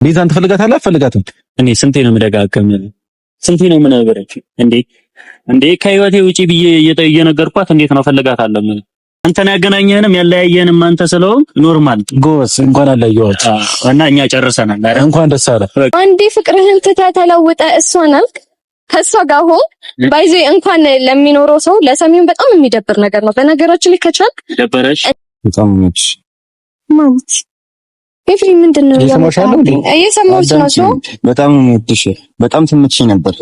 ቤዛን ትፈልጋታለህ አትፈልጋትም? እኔ ስንቴ ነው የምደጋገም? ስንቴ ነው የምነግርህ? እንዴ ከህይወቴ ውጪ ብዬ እየነገርኳት እንዴት ነው ፈልጋታለሁ? አንተን ያገናኘህንም ያለያየህንም አንተ ስለሆንክ ኖርማል ጎስ እንኳን አለየዋት እና እኛ ጨርሰናል አይደል? እንኳን ደስ አለ። አንዴ ፍቅርህን ትተህ ተለውጠ እሷን አልክ ከሷ ጋር ሆን ባይዘ እንኳን ለሚኖረው ሰው ለሰሚውን በጣም የሚደብር ነገር ነው። በነገራችን ላይ ከቻልክ ደበረሽ በጣም ነች ማለት ኤፍሬም ምንድነው እየሰማሁሽ ነው። ሰው በጣም ወድሽ በጣም ትምችኝ ነበር፣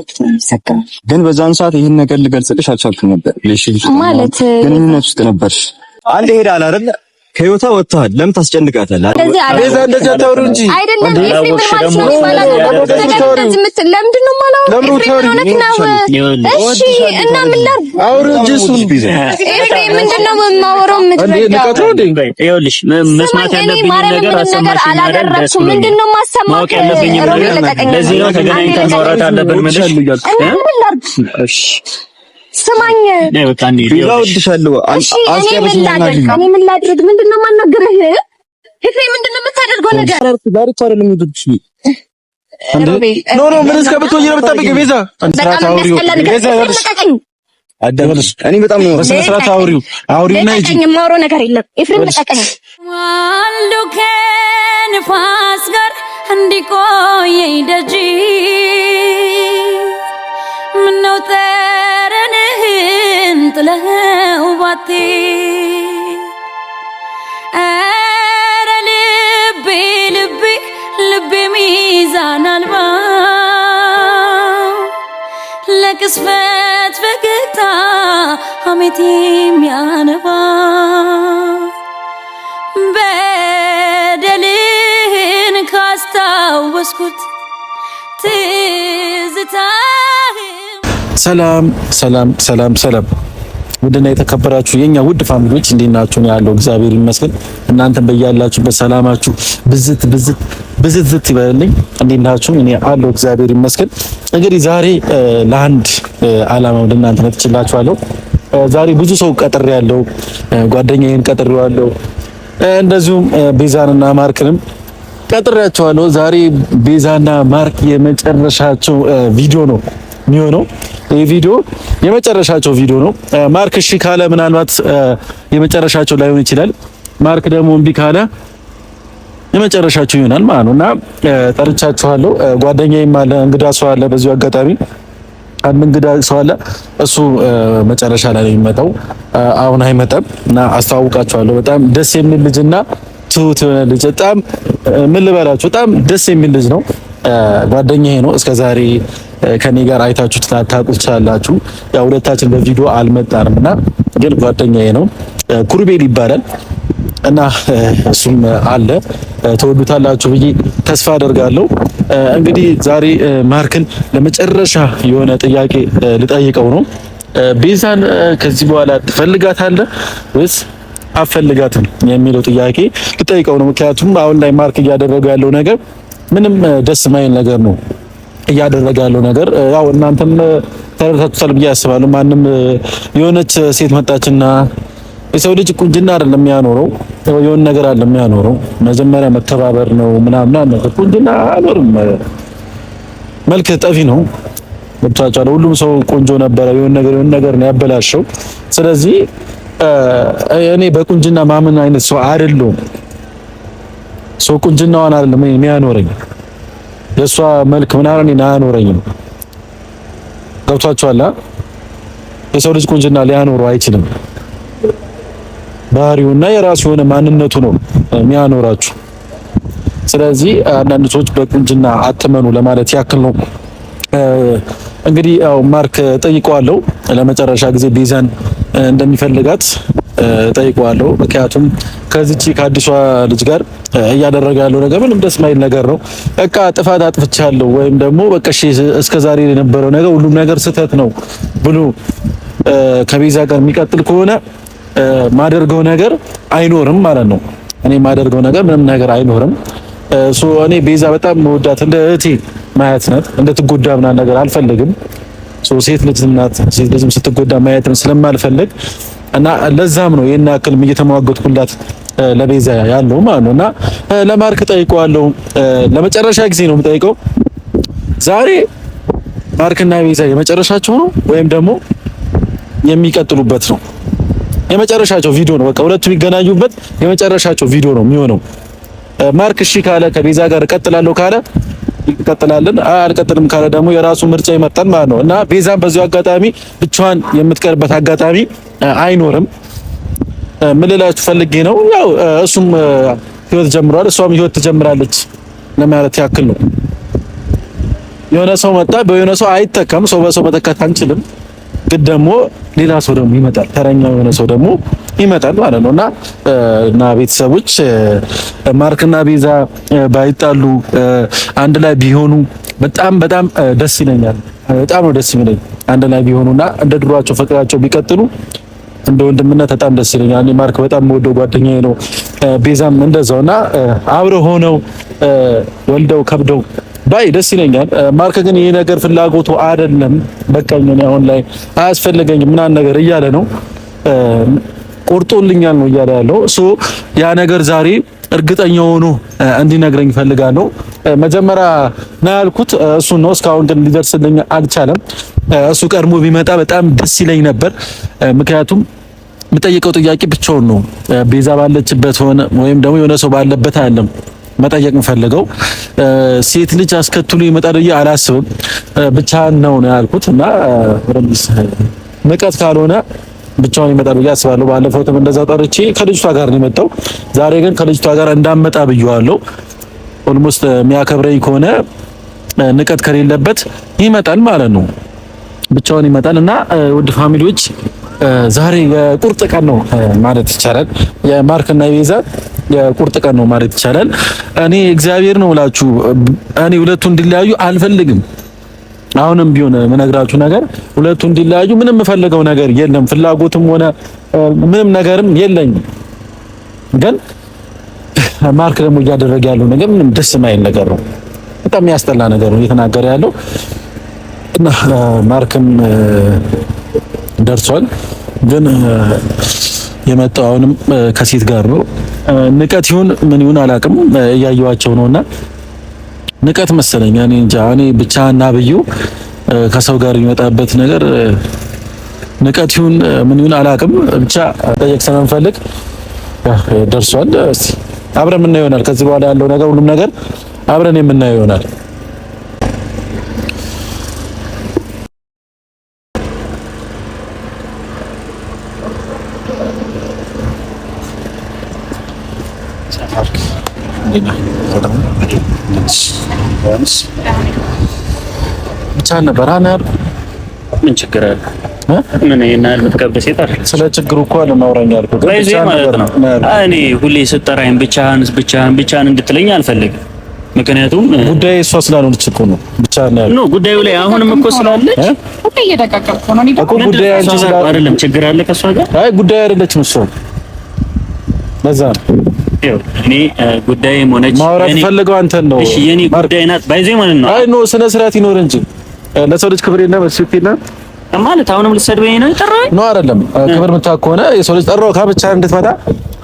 ግን በዛን ሰዓት ይሄን ነገር ልገልጽልሽ አልቻልኩም ነበር ማለት ግንኙነት ውስጥ ነበርሽ። አንድ ሄዳል አይደል? ከህይወቷ ወጥቷል። ለምን ታስጨንቃታለህ? ቤዛ እንደዚህ አታውሩ እንጂ አይደለም። ኤፍሬም ማለት ነው ማለት ለምንድን ነው ማለት እሺ እና ምን ላድርግ? አውሩ እንጂ እሱን ኤፍሬም ምንድን ነው የማወራው? ይኸውልሽ መስማት ያለብኝ ነገር አሰማሽኝ አይደል? ምንድን ነው የማሰማው? ማወቅ ያለብኝ ነገር ለዚህ ነው ተገናኝተን ማውራት አለብን። እሺ ስማኝ ቢዛው ድሻለሁ አስቀርሽኝ እኔ ምን ላድርግ? ምንድነው የማናገርህ? ኤፍሬም ምንድነው የምታደርገው ነገር? ዳርቻ አይደለም ይዱሽ ኖ ምን እስከብትወይ ነው የምትጠብቂው? ቤዛ አዳምልሽ እኔ በጣም ነው በስነ ስርዓት አውሪውና እንጂ የማወራው ነገር የለም። ኤፍሬም ተቀቀኝ ዋልዱ ከንፋስ ጋር እንዲቆየኝ ደጅ ምነው ጠረንህን ጥለው ባቴ ኧረ ልቤ ሚዛን አልባ ለቅስፈት ፈገግታ ሐሜት የሚያነባ በደልን ካስታወስኩት ትዝታ ሰላም ውድና የተከበራችሁ የኛ ውድ ፋሚሊዎች እንዴት ናችሁ? ነው ያለው እግዚአብሔር ይመስገን። እናንተም በያላችሁበት ሰላማችሁ ብዝት ይበልልኝ። እንዴት ናችሁ? እኔ አለው እግዚአብሔር ይመስገን። እንግዲህ ዛሬ ለአንድ ዓላማ ወደ እናንተ መጥቻለሁ። ዛሬ ብዙ ሰው ቀጥሬያለሁ፣ ጓደኛዬን ቀጥሬዋለሁ፣ እንደዚሁም ቤዛንና ማርክንም ቀጥሬያቸዋለሁ። ዛሬ ቤዛና ማርክ የመጨረሻቸው ቪዲዮ ነው የሚሆነው። ይህ ቪዲዮ የመጨረሻቸው ቪዲዮ ነው። ማርክ እሺ ካለ ምናልባት የመጨረሻቸው ላይሆን ይችላል። ማርክ ደግሞ እምቢ ካለ የመጨረሻቸው ይሆናል ማለት ነውና ጠርቻችኋለሁ። ጓደኛዬም አለ፣ እንግዳ ሰው አለ። በዚሁ አጋጣሚ አንድ እንግዳ ሰው አለ። እሱ መጨረሻ ላይ ነው የሚመጣው፣ አሁን አይመጣም እና አስተዋውቃችኋለሁ። በጣም ደስ የሚል ልጅና ትሁት የሆነ ልጅ፣ በጣም ምን ልበላችሁ፣ በጣም ደስ የሚል ልጅ ነው። ጓደኛዬ ነው። እስከዛሬ ከኔ ጋር አይታችሁት ታውቁት ትችላላችሁ። ያው ሁለታችን በቪዲዮ አልመጣንምና ግን ጓደኛዬ ነው። ኩርቤል ይባላል እና እሱም አለ። ተወዱታላችሁ ብዬ ተስፋ አደርጋለሁ። እንግዲህ ዛሬ ማርክን ለመጨረሻ የሆነ ጥያቄ ልጠይቀው ነው። ቤዛን ከዚህ በኋላ ትፈልጋታለህ ወይስ አፈልጋትም የሚለው ጥያቄ ልጠይቀው ነው። ምክንያቱም አሁን ላይ ማርክ እያደረገ ያለው ነገር ምንም ደስ የማይል ነገር ነው እያደረገ ያለው ነገር። ያው እናንተም ተረድታችኋል ብዬ አስባለሁ። ማንም የሆነች ሴት መጣችና የሰው ልጅ ቁንጅና አይደለም የሚያኖረው፣ የሆነ ነገር አለ የሚያኖረው። መጀመሪያ መተባበር ነው ምናምን ነገር። ቁንጅና አይኖርም፣ መልክ ጠፊ ነው። ወጣቻለሁ። ሁሉም ሰው ቆንጆ ነበረ፣ የሆነ ነገር ነው ያበላሸው። ስለዚህ እኔ በቁንጅና ማመን አይነት ሰው አይደለሁም። ሰው ቁንጅናዋን አይደለም የሚያኖረኝ፣ የሷ መልክ ምናምን እኔን አያኖረኝም። ገብቷችኋል? የሰው ልጅ ቁንጅና ሊያኖረው አይችልም። ባህሪውና የራሱ የሆነ ማንነቱ ነው የሚያኖራችሁ። ስለዚህ አንዳንድ ሰዎች በቁንጅና አትመኑ ለማለት ያክል ነው። እንግዲህ ያው ማርክ ጠይቀዋለሁ፣ ለመጨረሻ ጊዜ ቤዛን እንደሚፈልጋት ጠይቀዋለሁ። ምክንያቱም ከዚህች ከአዲሷ ልጅ ጋር እያደረገ ያለው ነገር ምንም ደስ ማይል ነገር ነው። በቃ ጥፋት አጥፍቻለሁ ወይም ደግሞ በቃ እሺ እስከዛሬ የነበረው ነገር ሁሉም ነገር ስህተት ነው ብሎ ከቤዛ ጋር የሚቀጥል ከሆነ ማደርገው ነገር አይኖርም ማለት ነው። እኔ ማደርገው ነገር ምንም ነገር አይኖርም። እኔ ቤዛ በጣም መወዳት እንደ እህቴ ማየት ናት። እንደ ትጎዳ ምናምን ነገር አልፈልግም። ሴት ልጅ ናት፣ ሴት ልጅም ስትጎዳ ማየትም ስለማልፈልግ እና ለዛም ነው ይሄን ያክልም እየተሟገትኩላት ለቤዛ ያለው ማለት ነው። እና ለማርክ ጠይቀዋለሁ። ለመጨረሻ ጊዜ ነው የምጠይቀው። ዛሬ ማርክና ቤዛ የመጨረሻቸው ነው ወይም ደግሞ የሚቀጥሉበት ነው? የመጨረሻቸው ቪዲዮ ነው። በቃ ሁለቱ የሚገናኙበት የመጨረሻቸው ቪዲዮ ነው የሚሆነው። ማርክ እሺ ካለ ከቤዛ ጋር እቀጥላለሁ ካለ ይቀጥላልን፣ አልቀጥልም ካለ ደግሞ የራሱ ምርጫ ይመጣል ማለት ነው። እና ቤዛም በዚሁ አጋጣሚ ብቻዋን የምትቀርበት አጋጣሚ አይኖርም። ምን ልላችሁ ፈልጌ ነው፣ ያው እሱም ህይወት ጀምሯል፣ እሷም ህይወት ትጀምራለች ለማለት ያክል ነው። የሆነ ሰው መጣ፣ በየሆነ ሰው አይተካም። ሰው በሰው መተካት አንችልም። ግን ደግሞ ሌላ ሰው ደግሞ ይመጣል፣ ተረኛው የሆነ ሰው ደግሞ ይመጣል ማለት ነውና እና ቤተሰቦች ማርክና ቤዛ ባይጣሉ አንድ ላይ ቢሆኑ በጣም በጣም ደስ ይለኛል። በጣም ነው ደስ የሚለኝ አንድ ላይ ቢሆኑና እንደ ድሯቸው ፍቅራቸው ቢቀጥሉ እንደ ወንድምነት በጣም ደስ ይለኛል። እኔ ማርክ በጣም የምወደው ጓደኛዬ ነው፣ ቤዛም እንደዛውና አብረው ሆነው ወልደው ከብደው ባይ ደስ ይለኛል። ማርክ ግን ይሄ ነገር ፍላጎቱ አይደለም፣ በቃኝ እኔ አሁን ላይ አያስፈልገኝም ምናምን ነገር እያለ ነው፣ ቆርጦልኛል ነው እያለ ያለው። ያ ነገር ዛሬ እርግጠኛ ሆኖ እንዲነግረኝ ፈልጋለሁ። መጀመሪያ ነው ያልኩት እሱን ነው። እስካሁን ግን ሊደርስልኝ አልቻለም። እሱ ቀድሞ ቢመጣ በጣም ደስ ይለኝ ነበር። ምክንያቱም የምጠይቀው ጥያቄ ብቻውን ነው። ቤዛ ባለችበት ሆነ ወይም ደግሞ የሆነ ሰው ባለበት አይደለም መጠየቅ የምፈልገው። ሴት ልጅ አስከትሎ ይመጣል ብዬ አላስብም። ብቻህን ነው ያልኩት እና ንቀት ካልሆነ ብቻውን ይመጣል ብዬ አስባለሁ። ባለፈውም እንደዛው ጠርቼ ከልጅቷ ጋር ነው የመጣው። ዛሬ ግን ከልጅቷ ጋር እንዳመጣ ብዬዋለሁ። ኦልሞስት የሚያከብረኝ ከሆነ ንቀት ከሌለበት ይመጣል ማለት ነው። ብቻውን ይመጣል እና ውድ ፋሚሊዎች ዛሬ የቁርጥ ቀን ነው ማለት ይቻላል። የማርክና የቤዛ የቁርጥ ቀን ነው ማለት ይቻላል። እኔ እግዚአብሔር ነው እላችሁ፣ እኔ ሁለቱ እንዲለያዩ አልፈልግም። አሁንም ቢሆን የምነግራችሁ ነገር ሁለቱ እንዲለያዩ ምንም የምፈልገው ነገር የለም፣ ፍላጎትም ሆነ ምንም ነገርም የለኝም። ግን ማርክ ደግሞ እያደረገ ያለው ነገር ምንም ደስ የማይል ነገር ነው፣ በጣም የሚያስጠላ ነገር ነው እየተናገረ ያለው እና ማርክም ደርሷል። ግን የመጣው አሁንም ከሴት ጋር ነው። ንቀት ይሁን ምን ይሁን አላውቅም፣ እያየዋቸው ነውና ንቀት መሰለኝ። እኔ እንጃ። እኔ ብቻ እና ብዩ ከሰው ጋር የሚመጣበት ነገር ንቀት ይሁን ምን ይሁን አላውቅም፣ ብቻ ጠየቅ ስለምፈልግ ደርሷል። እስቲ አብረን የምናየው ይሆናል። ከዚህ በኋላ ያለው ነገር ሁሉም ነገር አብረን የምናየው ይሆናል። ብቻ ነበር አናር ምን ችግር አለ? ምን ይናል ምትከብደ ሴት አይደል? ስለ ችግሩ እኮ አለማውራኝ አልኩ። ብቻ ማለት ነው። እኔ ሁሌ ስጠራኝ ብቻህን እንድትለኝ አልፈልግም። ምክንያቱም ጉዳይ እሷ ስላልሆነች እኮ ነው። ብቻ ነው ጉዳዩ ላይ አሁንም እኮ ስላለች እኮ እየደቀቀኩ ነው። እኔ ደግሞ ጉዳይ አንቺ ስላል አይደለም ችግር አለ ከሷ ጋር። አይ ጉዳይ አይደለችም እሷ። ለዛ እኔ ጉዳይ ሆነች ማውራት ፈልገው አንተን ነው። እሺ የኔ ጉዳይ ናት ባይዘይ ማለት ነው። አይ ኖ ስነ ስርዓት ይኖር እንጂ ለሰው ልጅ ክብር የለም። እሱ ይፈና ማለት አሁንም ልትሰድበኝ ነው የጠራኸኝ? ኖ አይደለም። ክብር የምታውቅ ከሆነ የሰው ልጅ ጠራው ካብቻ እንድትመጣ።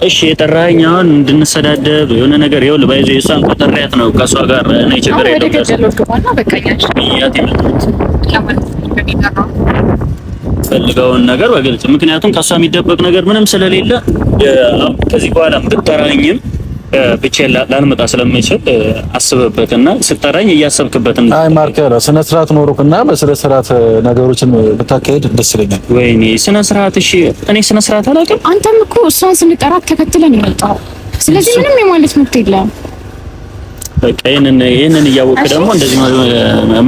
እሺ የጠራኸኝ አሁን እንድንሰዳደብ የሆነ ነገር ይኸውልህ፣ ባይዘይ እሷን ቆጠሪያት ነው ከሷ ጋር እኔ ችግር የለም። ፈልገውን ነገር በግልጽ ምክንያቱም ከሷ የሚደበቅ ነገር ምንም ስለሌለ ከዚህ በኋላ ብትጠራኝም ብቻዬን ላልመጣ ስለማይችል አስበበትና ስጠራኝ እያሰብክበት እንደ አይ ማርክ ያለው ስነ ስርዓት ኖሮክና በስነ ስርዓት ነገሮችን ብታካሄድ ደስ ይለኛል። ወይኔ ስነ ስርዓት? እሺ እኔ ስነ ስርዓት አላውቅም። አንተም እኮ እሷን ስንጠራት ተከትለን ይመጣው። ስለዚህ ምንም የማለት መብት የለም። በቃ ይሄንን እያወቅህ ደግሞ እንደዚህ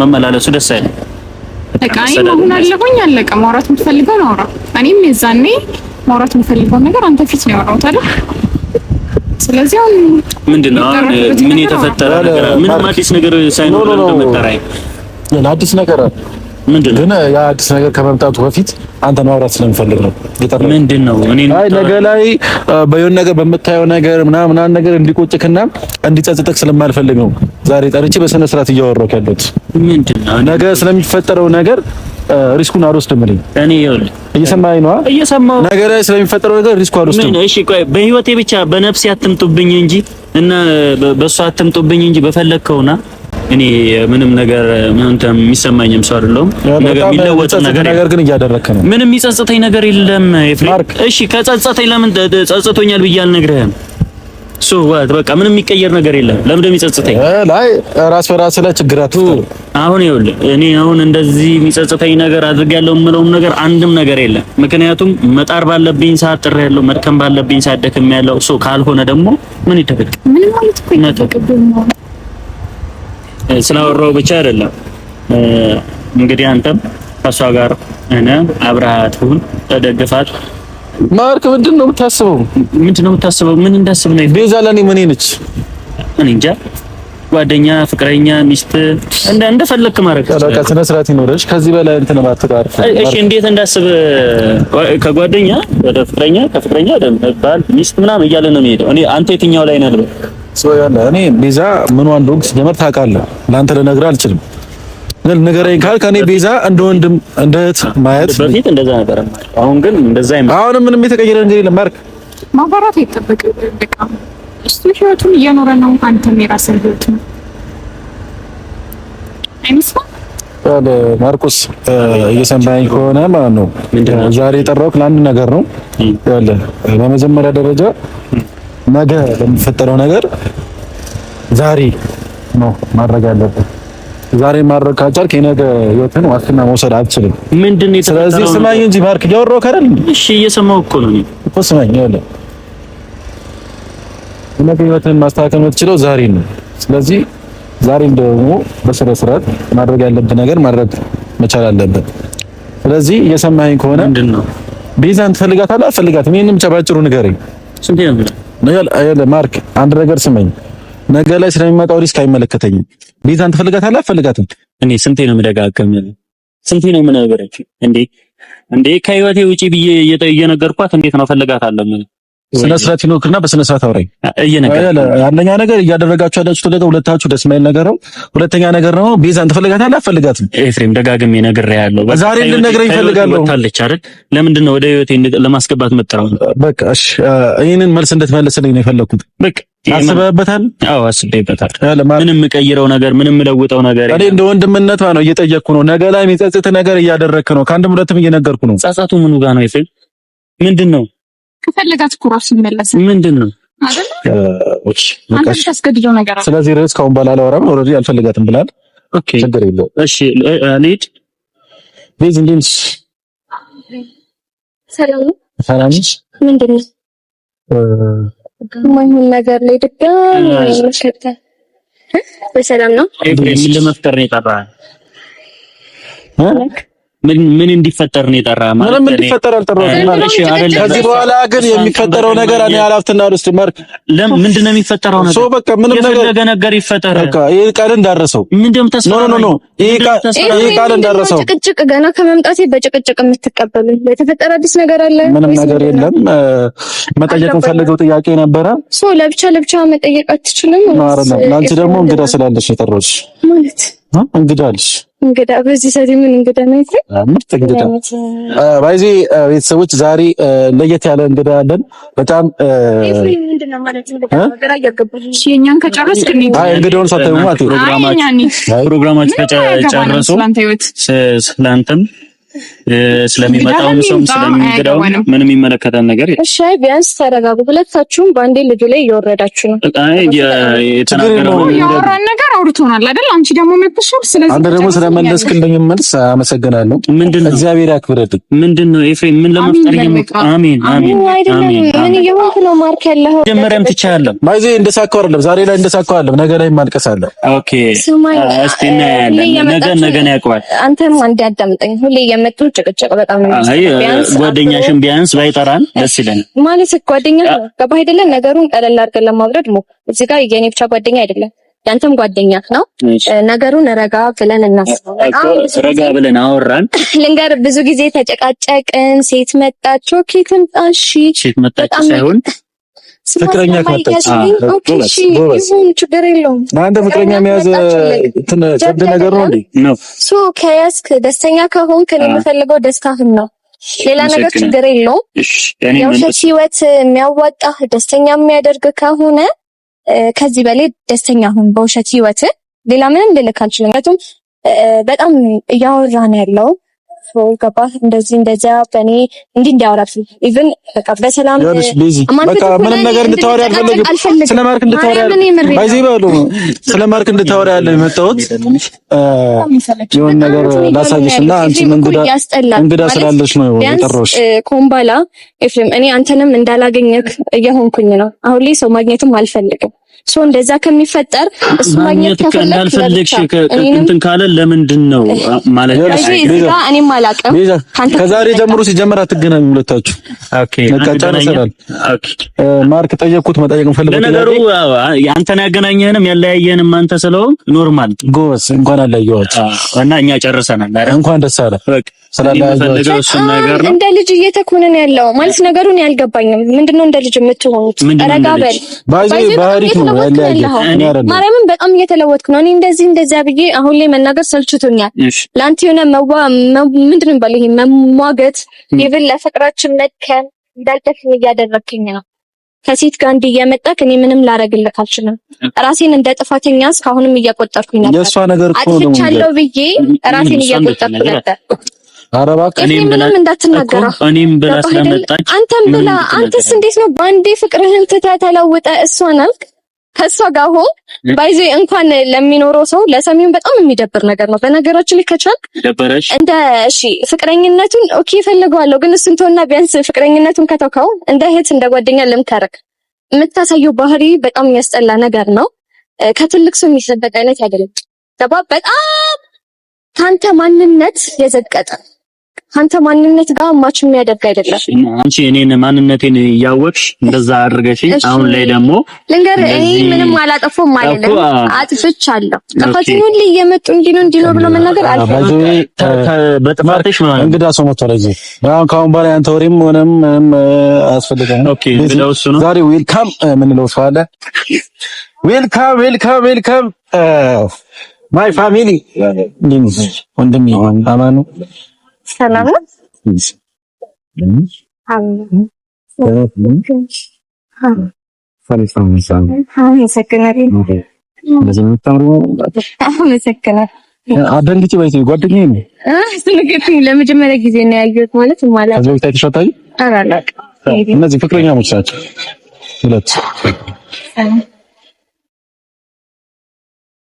መመላለሱ ደስ አይልም። በቃ እኔ መሆን አለብኝ። አለቀ። ማውራት የምትፈልገው ነው አውራ። እኔም የዛኔ ማውራት የምፈልገው ነገር አንተ ፊት ነው ያወራሁት አይደል? ስለዚህ አሁን ምንድነው ምን የተፈጠረ ነገር? ምንም አዲስ ነገር ሳይኖር እንደመጣራይ አዲስ ነገር ምንድነው? ግን ያ አዲስ ነገር ከመምጣቱ በፊት አንተ ማውራት ስለምፈልግ ነው። ምንድነው? አይ ነገ ላይ በየሆነ ነገር በመታየው ነገር ምናምን ነገር እንዲቆጭክና እንዲጸጽጥክ ስለማልፈልግ ነው ዛሬ ጠርቼ በስነ ስርዓት እያወራሁ ያለሁት። ምንድነው? ነገ ስለሚፈጠረው ነገር ሪስኩን አልወስድም። እኔ ይኸውልህ እየሰማኸኝ ነው? እየሰማሁ ነገር ላይ ስለሚፈጠረው ነገር ሪስኩ አልወስድም። ምን? እሺ ቆይ በህይወቴ ብቻ በነፍሴ አትምጡብኝ እንጂ እና በእሷ አትምጡብኝ እንጂ በፈለግከውና እኔ ምንም ነገር ምንም የሚሰማኝም ሰው አይደለሁም። ነገር የሚለወጥ ነገር ግን እያደረክ ነው። ምንም የሚጸጽተኝ ነገር የለም ኤፍሬም። እሺ ከጸጸተኝ ለምን ጸጽቶኛል ብዬ አልነግርህም? በቃ ምንም የሚቀየር ነገር የለም። ለምን እንደሚጸጽተኝ ላይ ራስ በራስ ላይ ችግራት አሁን ይኸውልህ እኔ አሁን እንደዚህ የሚጸጽተኝ ነገር አድርጌያለሁ የምለውም ነገር አንድም ነገር የለም። ምክንያቱም መጣር ባለብኝ ሰዓት ጥሬ ያለው መድከም ባለብኝ ሰዓት ደክም ያለው ካልሆነ ደግሞ ምን ይደረግ? ምን ማለት ነው? ስላወራው ብቻ አይደለም። እንግዲህ አንተም ከሷ ጋር እኔ አብረሃት ሁን ተደግፋት። ማርክ ምንድነው የምታስበው? ምን እንዳስብ ነው? ቤዛ ለኔ ምን ነች? እኔ እንጃ። ጓደኛ፣ ፍቅረኛ፣ ሚስት እንደፈለክ ማድረግ በቃ ስነ ስርዓት ይኖርሽ። ከዚህ በላይ እንትን ማትጋር። እሺ እንዴት እንዳስብ ከጓደኛ ወደ ፍቅረኛ፣ ከፍቅረኛ ወደ ባል፣ ሚስት ምናምን እያለ ነው የሚሄደው። እኔ አንተ የትኛው ላይ ነህ? እኔ ቤዛ ምን እንደሆንኩ ጀመር ታውቃለህ። ለአንተ ልነግርህ አልችልም። ግን ንገረኝ ካልክ እኔ ቤዛ እንደ ወንድም እንደ እህት ማየት በፊት እንደዛ ነበር። አሁን ግን እንደዛ አሁንም ምንም የተቀየረ ነገር የለም። ማርክ ማባራት አይጠበቅም። በቃ እሱ ህይወቱን እየኖረ ነው። አንተም የራስህን ህይወት ነው አይመስልም? ማርቆስ እየሰማኸኝ ከሆነ ማለት ነው ዛሬ የጠራሁት ለአንድ ነገር ነው። ያለ በመጀመሪያ ደረጃ ነገ ለሚፈጠረው ነገር ዛሬ ነው ማድረግ ያለብን። ዛሬ ማድረግ ካልቻልክ የነገ ህይወትን ዋስትና መውሰድ አትችልም። ምንድነው? ስለዚህ ስማኝ እንጂ ማርክ እያወራሁ አይደል? እሺ እየሰማሁ እኮ ነው እኮ ስማኝ። ያለ የነገ ህይወትን ማስተካከል የምትችለው ዛሬ ነው። ስለዚህ ዛሬም ደግሞ በስነ ስርዓት ማድረግ ያለብን ነገር ማድረግ መቻል አለብን። ስለዚህ እየሰማኸኝ ከሆነ ምንድነው ቤዛን ትፈልጋታለህ? አትፈልጋትም? ይሄንም ባጭሩ ንገረኝ። ስንቴ ነው ማርክ አንድ ነገር ስመኝ፣ ነገ ላይ ስለሚመጣው ሪስክ አይመለከተኝም። ቤዛን ትፈልጋታለህ? አትፈልጋትም? እኔ ስንቴ ነው የምደጋገምልህ? ስንቴ ነው የምነግርህ? እንዴ ከህይወቴ ውጪ ብዬ እየነገርኳት እንዴት ነው ፈልጋታለሁ? ስነ ስርዓት ይኖርክና በስነ ስርዓት አውራኝ። አንደኛ ነገር እያደረጋችሁ ያላችሁት ነገር ሁለታችሁ ደስ የማይል ነገር ነው። ሁለተኛ ነገር ነው ቤዛን ትፈልጋታለህ? አትፈልጋትም? ኤፍሬም ደጋግሜ ነግሬሃለሁ። ዛሬ እንድነግረኝ እፈልጋለሁ። ታለች አይደል? ለምንድን ነው ወደ ህይወቴ ለማስገባት መጥራው? በቃ እሺ፣ ይሄንን መልስ እንድትመልስልኝ ነው የፈለኩት። በቃ አስበህበታል? አዎ አስቤበታል። ምንም የምቀይረው ነገር ምንም የምለውጠው ነገር እኔ እንደ ወንድምነቷ ነው እየጠየቅኩ ነው። ነገ ላይ የሚጸጽት ነገር እያደረግክ ነው። ከአንድም ሁለትም እየነገርኩ ነው። ጸጸቱ ምኑ ጋር ነው ኤፍሬም? ምንድነው? ከፈለጋት እኮ ራሱ ይመለስ። ምንድነው? አይደል? አንተ ታስገድደው ነገር አለ። ስለዚህ ርዕስ ካሁን በኋላ አላወራም። ኦልሬዲ አልፈልጋትም ብላል። ኦኬ ችግር የለውም። እሺ እንሂድ። ቤዝ እንዴት ነሽ? ሰላም ነሽ? ምንድነው ማይሆን ነገር ላይ ድጋሚ መከተል? በሰላም ነው? ኤፍሬም ምን ለመፍጠር ነው የጠራኸው? ምን እንዲፈጠር ነው የጠራኸው? ማለት ምንም እንዲፈጠር አልጠራሁም። ከዚህ በኋላ ግን የሚፈጠረው ነገር እኔ ኃላፊነት አልወስድም። ማርክ ምንድነው የሚፈጠረው ነገር? በቃ ምንም ነገር ይፈጠር። በቃ ይሄ ቃል እንዳረሰው ምንድነው ተስፋ? ኖ ይሄ ቃል እንዳረሰው ጭቅጭቅ ገና ከመምጣቴ በጭቅጭቅ የምትቀበሉኝ የተፈጠረ አዲስ ነገር አለ? ምንም ነገር የለም። መጠየቅ ፈልገው ጥያቄ ነበረ። ለብቻ መጠየቅ አትችልም? ለአንቺ ደግሞ እንግዳ ስላለሽ የጠራሁሽ ማለት እንግዳ አለሽ። እንግዳ በዚህ ሰዓት ምን እንግዳ ነው? ምርጥ እንግዳ ባይዚ ቤተሰቦች፣ ዛሬ ለየት ያለ እንግዳ አለን። በጣም ምንድነው ማለት ነገር አያገባኝ። እኛን ከጨረስክ እንግዳውን ሳታዩ ማለት ፕሮግራማችን ከጨረሱ ስላንተም ስለሚመጣው ሰው ስለሚገዳው ምንም የሚመለከተን ነገር የለም። እሺ ቢያንስ ተረጋጉ። ሁለታችሁም በአንዴ ልጁ ላይ እየወረዳችሁ ነው። የተናገረው ያወራን ነገር አውርቶናል አይደል? አንቺ ደግሞ መጥተሽ ስለዚህ አንተ ደግሞ ስለመለስክልኝ መልስ አመሰግናለሁ። ምንድነው እግዚአብሔር ያክብርልኝ። ምንድነው ኤፍሬም ምን ለመፍጠር አሜን ምን እየሆንክ ነው? ማርክ ያለው ጀመረም ትቻለህ ማይዜ እንደሳካው አይደለም፣ ዛሬ ላይ እንደሳካው አይደለም፣ ነገ ላይ ማልቀስ አለ። ኦኬ እስቲ ነገ ነው ያውቀዋል። አንተም አንዴ አዳምጠኝ። ሁሌ የመጡ ጭቅጭቅ በጣም ነው። ጓደኛሽን ቢያንስ ባይጠራን ደስ ይለናል። ማለት ጓደኛ ገባህ አይደለ? ነገሩን ቀለል አድርገን ለማብረድ እዚህ ጋር የኔ ብቻ ጓደኛ አይደለም ያንተም ጓደኛ ነው። ነገሩን ረጋ ብለን እናስበው። ረጋ ብለን አወራን። ልንገር ብዙ ጊዜ ተጨቃጨቅን። ሴት መጣች፣ ኦኬ ትምጣ፣ እሺ ሴት መጣች ሳይሆን ፍቅረኛ ካጣች ይሁን ችግር የለውም። አንተ ፍቅረኛ መያዝ እንትን ጨብድ ነገር ነው እንዴ? ሶ ከያዝክ ደስተኛ ከሆንክ እኔ የምፈልገው ደስታህን ነው። ሌላ ነገር ችግር የለውም። የውሸት ህይወት የሚያዋጣህ ደስተኛ የሚያደርግ ከሆነ ከዚህ በላይ ደስተኛ ሁን በውሸት ህይወት። ሌላ ምንም ልልክ አልችልም። ምክንያቱም በጣም እያወራ ነው ያለው ገባህ? እንደዚህ እንደዚያ በእኔ እንዲያወራፍ ኢቭን በቃ በሰላም በቃ ምንም ነገር እንድታወሪ አልፈልግም። ስለማርክ እንድታወሪ ባይዚ ባሉ ስለማርክ እንድታወሪ ያለ የመጣሁት የሆነ ነገር ላሳይሽና አንቺ እንግዳ ስላለሽ ነው የጠራሁሽ። ኮምባላ ኤፍሬም እኔ አንተንም እንዳላገኘክ እየሆንኩኝ ነው። አሁን ላይ ሰው ማግኘትም አልፈልግም። ሶ እንደዛ ከሚፈጠር እሱ ማግኘት ከፈልግሽ እንትን ካለ ለምንድን ነው ማለት ነው? እኔም አላውቅም። ከዛሬ ጀምሮ ሲጀመር አትገናኙ ሁለታችሁ። ኦኬ ማርክ ጠየቅኩት፣ መጠየቅ ፈልገው ለነገሩ አንተን ያገናኘህንም ያለያየህንም አንተ ስለሆንክ ኖርማል ጎስ እንኳን አለያየኋችሁ እና እኛ ጨርሰናል። እንኳን ደስ አለ ስላላያየኋችሁ እሱ ነገር ነው። እንደ ልጅ እየተኮነን ያለው ማለት ነገሩን ያልገባኝም ምንድነው እንደ ልጅ የምትሆኑት? ረጋበል ባይዚ ነው ማርያምን በጣም እየተለወጥኩ ነው። እኔ እንደዚያ ብዬ አሁን ላይ መናገር ሰልችቶኛል። ላንተ የሆነ ምንድነው ባለው ይሄ መሟገት ይብል ለፍቅራችን መድከም እንዳልተፈኝ እያደረከኝ ነው። ከሴት ጋር እየመጣክ እኔ ምንም ላረግልክ አልችልም። ራሴን እንደ ጥፋተኛ እስካሁንም እየቆጠርኩኝ ነበር። የሷ ነገር እኮ ነው አጥፍቻለሁ ብዬ ራሴን እየቆጠርኩ ነበር። አረባክ እኔም ብላ ስለመጣች አንተስ እንዴት ነው ባንዴ ፍቅርህን ትተህ ተለውጠህ እሷን አልክ? ከሷ ጋር ሆን ባይዜ እንኳን ለሚኖረው ሰው ለሰሚውን በጣም የሚደብር ነገር ነው። በነገራችን ላይ ከቻልክ ደበረሽ እንደ ፍቅረኝነቱን ኦኬ ፈልገዋለሁ፣ ግን እሱን ተውና ቢያንስ ፍቅረኝነቱን ከተውከው እንደ እህት እንደ ጓደኛ ልምከርክ። የምታሳየው ባህሪ በጣም የሚያስጠላ ነገር ነው። ከትልቅ ሰው የሚሰበቅ አይነት አይደለም። በጣም ካንተ ማንነት የዘቀጠ አንተ ማንነት ጋር ማች የሚያደርግ አይደለም። አንቺ እኔን ማንነቴን እያወቅሽ እንደዛ አድርገሽኝ አሁን ላይ ደግሞ ልንገርህ እኔ ምንም አላጠፋሁም ማለት ነው። አጥፍቻለሁ። ጥፋቴን ሁሉ እየመጡ እንዲኖር ብሎ መናገር አልፈልግም። በጥፋትሽ ማለት እንግዳ ሰው መጥቷል እዚህ አሁን ካሁን በኋላ አንተ ወሬም ሆነም አያስፈልግም። ኦኬ ብለው እሱ ነው ዛሬ ዌልካም የምንለው ሰው አለ። ዌልካም ማይ ፋሚሊ ወንድሜ አማኑ ሰላም ነው። አደንግጬ ባይቴ ጓደኛዬ ነው። ለመጀመሪያ ጊዜ ነው ያየሁት ማለት ማለት ከዚህ በፊት አይተሻታል? ኧረ አላውቅም። እነዚህ ፍቅረኛሞች ናቸው ሁለት።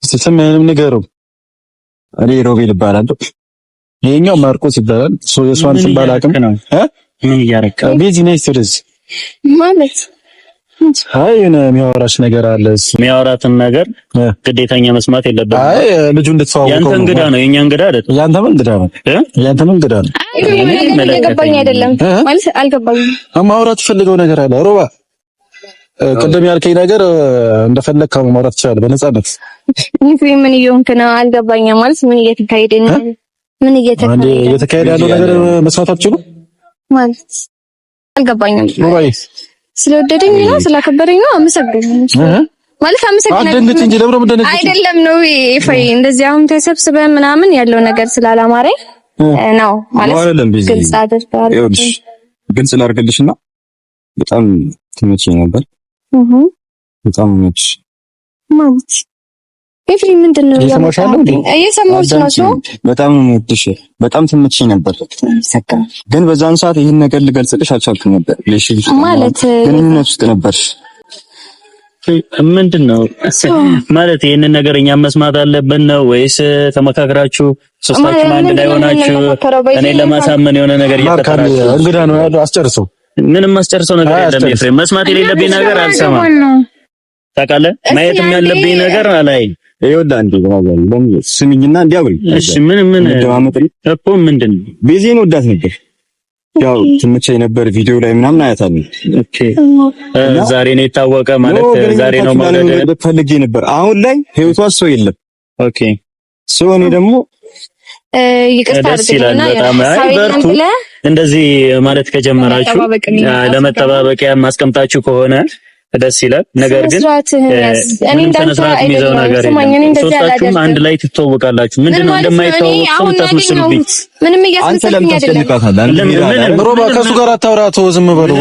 ስምህንም ንገረው። እኔ ሮቤል እባላለሁ። ይሄኛው ማርቆስ ይባላል። የሷን ስም ባላውቅም ምን እያረካ ቤዚ ነች ስለዚህ ማለት አይ የሚያወራሽ ነገር አለ። የሚያወራትን ነገር ግዴታኛ መስማት የለበትም። አይ ልጁ እንድትተዋወቀው ያንተ እንግዳ ነው፣ የኛ እንግዳ አይደለም። ያንተም እንግዳ ነው። ያንተም እንግዳ ነው። አልገባኝ አይደለም ማለት አልገባኝም። ማውራት ፈልገው ነገር አለ። ሮባ ቅድም ያልከኝ ነገር እንደፈለግከው ማውራት ትችላለህ በነፃነት። ምን እየሆንክ ነው? አልገባኝም ማለት ምን እየተካሄደ ነው? ምን እየተካሄደ ያለው ነገር መስማት አትችሉም ማለት አልገባኝም። ሮባዬ ስለወደደኝ ነው ስላከበረኝ ነው አመሰግናለሁ ማለት አመሰግናለሁ እንጂ ደብረ ምንድነው አይደለም ነው ይፈይ እንደዚህ አሁን ተሰብስበን ምናምን ያለው ነገር ስላላማረኝ ነው ማለት ግልጽ አድርጋለሁ። ይኸውልሽ ግልጽ ላድርግልሽና በጣም ትመጪኝ ነበር በጣም ነች ማለት ኤፍሬም ምንድነው እየሰማሁሽ ነው። በጣም ወድሽ በጣም ትመጪኝ ነበር፣ ግን በዛን ሰዓት ይሄን ነገር ልገልጽልሽ አልቻልኩም ነበር ማለት ግንኙነት ውስጥ ነበርሽ። ምንድነው ማለት ይሄንን ነገር እኛ መስማት አለብን ነው ወይስ ተመካክራችሁ ሶስታችሁ አንድ ላይ ሆናችሁ እኔ ለማሳመን የሆነ ነገር እየተጠራችሁ? እንግዳ ነው ያለው አስጨርሰው። ምንም አስጨርሰው ነገር የለም ኤፍሬም። መስማት የሌለብኝ ነገር አልሰማም። ታውቃለህ ማየትም ያለብኝ ነገር አላይ ይኸውልህ አንዴ ለምን ስሚኝና እንዲያውሪ። እሺ ምን እኮ ምንድነው ቤዚን ወዳት ነበር ያው ትመቸኝ ነበር ቪዲዮ ላይ ምናምን አያታለሁ። ኦኬ ዛሬ ነው የታወቀ ማለት ዛሬ ነው ማለት ፈልጌ ነበር። አሁን ላይ ህይወቷ ሰው የለም። ኦኬ ሰው እኔ ደግሞ ይቅርታ አድርገውና በርቱ እንደዚህ ማለት ከጀመራችሁ ለመጠባበቂያ ማስቀምጣችሁ ከሆነ ደስ ይላል። ነገር ግን እኔ እንደምታስመስሉት የሚይዘው ነገር ሶስታችሁም አንድ ላይ ትተዋወቃላችሁ። ምንድነው እንደማይተዋወቅ ሰው ታስመስሉብኝ። ምንም እያስመሰልኩኝ አይደለም። ሮባ ከሱ ጋር አታውራ፣ ተው፣ ዝም በለው።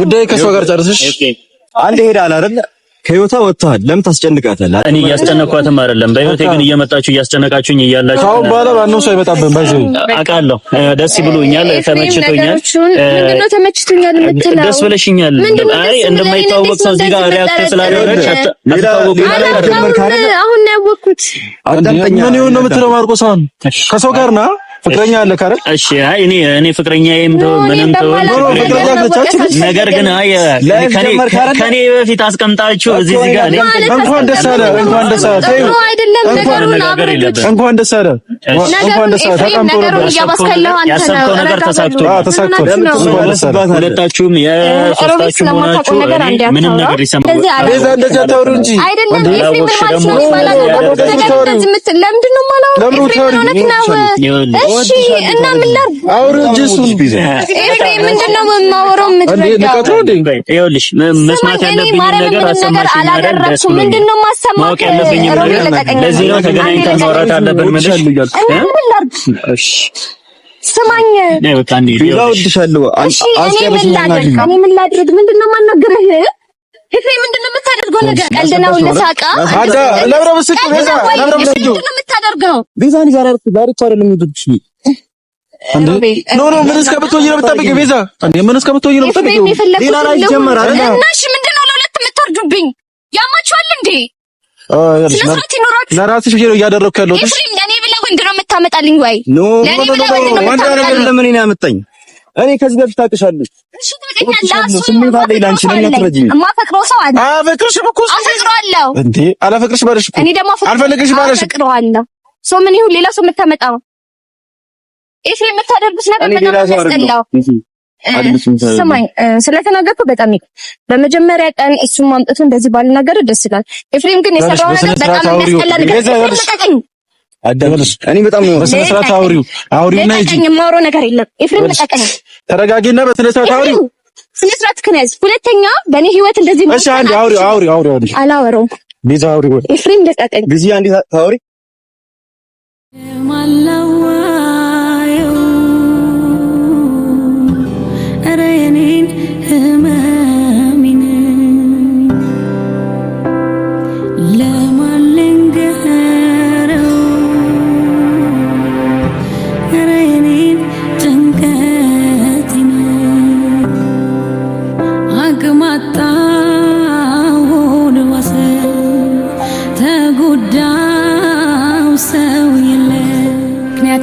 ጉዳይ ከሱ ጋር ጨርሰሽ አንድ ሄዳል አይደል? ከህይወቷ ወጥተሃል። ለምን ታስጨንቃታለህ? እኔ እያስጨነቅኳትም አይደለም። በህይወቴ ግን እየመጣችሁ እያስጨነቃችሁኝ እያላችሁ አሁን በኋላ ማነው ሰው አይመጣብን። ባይዘው አውቃለሁ። ደስ ብሎኛል፣ ተመችቶኛል። ምንድነው ተመችቶኛል የምትለው? ደስ ብለሽኛል። አይ እንደማይታወቅ ሰው እዚህ ጋር ሪአክት ስላደረገች አታውቁም። አሁን ነው ያወቅኩት። ምን ይሁን ነው የምትለው? ማርቆስ አሁን ከሰው ጋር ና ፍቅረኛ አለ ካረ እሺ። አይ እኔ ፍቅረኛዬም ተው ምንም ተው፣ ነገር ግን አይ ከኔ በፊት አስቀምጣችሁ እዚህ ጋር እንኳን ደስ አለ እንኳን ደስ አለ አይደለም ነገሩን እንኳን ደስ አለ እንኳን ደስ አለ ተቀምጦ ነበር። ያሰብከው ነገር ተሳክቷል። ሁለታችሁም የሶስታችሁም ሆናችሁ ምንም ነገር ይሰማል። ቤዛ እንደዛ ታውሩ እንጂ አይደለም ኤፍሬም ማለት ነው ለምንድን ነው ማለት እሺ እና ምን ላድርግ? አውርጅ እሱን ኤፍሬም ምንድነው የማወራው? ይኸውልሽ መስማት ያለብኝ ነገር አሰማሽኝ አይደል? ደስ ብሎኛል። ምንድነው ማሰማት ያለብኝ ነገር? ለዚህ ነው ተገናኝተን ማውራት አለብን። ምን ላድርግ? እሺ ስማኝ፣ ይዛውልሻለሁ። እኔ ምን ላድርግ? ምንድነው የማናገርህ? ኤፍሬም ምንድነው የምታደርገው ነገር? ቀልድ ነው ለሳቃ አዳ ለብረብስክ ቤዛ ለብረብስክ የምታደርገው ቤዛን ይዛራርኩ ዳርቻ አይደለም ይወድሽ ኖ ምን እስከምትወይ ነው የምትጠብቂው? ቤዛ እንዴ ምን እስከምትወይ ነው የምትጠብቂው? ሌላ ላይ ጀመረ አይደል? እናሽ ምንድነው ለሁለት የምትወርዱብኝ? ያማችኋል እንዴ? ለራስሽ ነው እያደረኩ ያለው። ኤፍሬም ለኔ ብለህ ወንድ ነው የምታመጣልኝ ወይ? ለኔ ብለህ ወንድ ነው የምታመጣልኝ? ለምን እኔ ያመጣኝ? እኔ ከዚህ በፊት ታውቅሻለሽ። እሺ ታውቀኛለህ። ስሜት አለኝ ላንቺ ነኝ አትረጂኝ። የማፈቅረው ሰው አለ። አፈቅርሽም እኮ አፈቅረዋለሁ። እንዴ አላፈቅርሽ ባለሽ እኮ እኔ ደግሞ አልፈልግሽ ባለሽ አፈቅረዋለሁ። ሰው ምን ይሁን ሌላ ሰው የምታመጣው ኤፍሬም የምታደርጉት ነገር በጣም ያስጠላው። ስማኝ ስለተናገርኩ በጣም ይቅር። በመጀመሪያ ቀን እሱን ማምጣቱ እንደዚህ ባልናገር ደስ ይላል። ኤፍሬም ግን የሰራው ነገር በጣም ያስጠላ ነገር። አዳምልሽ እኔ በጣም ነው በስነ ስርዓት አውሪውና እንጂ የማወራው ነገር የለም። ኤፍሬም ተቀቀኝ፣ ተረጋጊና በስነ ስርዓት አውሪው። ስነ ስርዓት ከነዝ ሁለተኛ በእኔ ህይወት እንደዚህ ነው። እሺ አንዴ አውሪው። አላወራውም። ቤዛ አውሪው። ኤፍሬም ተቀቀኝ። ጊዜ አንዴ ታውሪ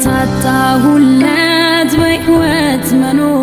ታጣሁለት በህይወት መኖር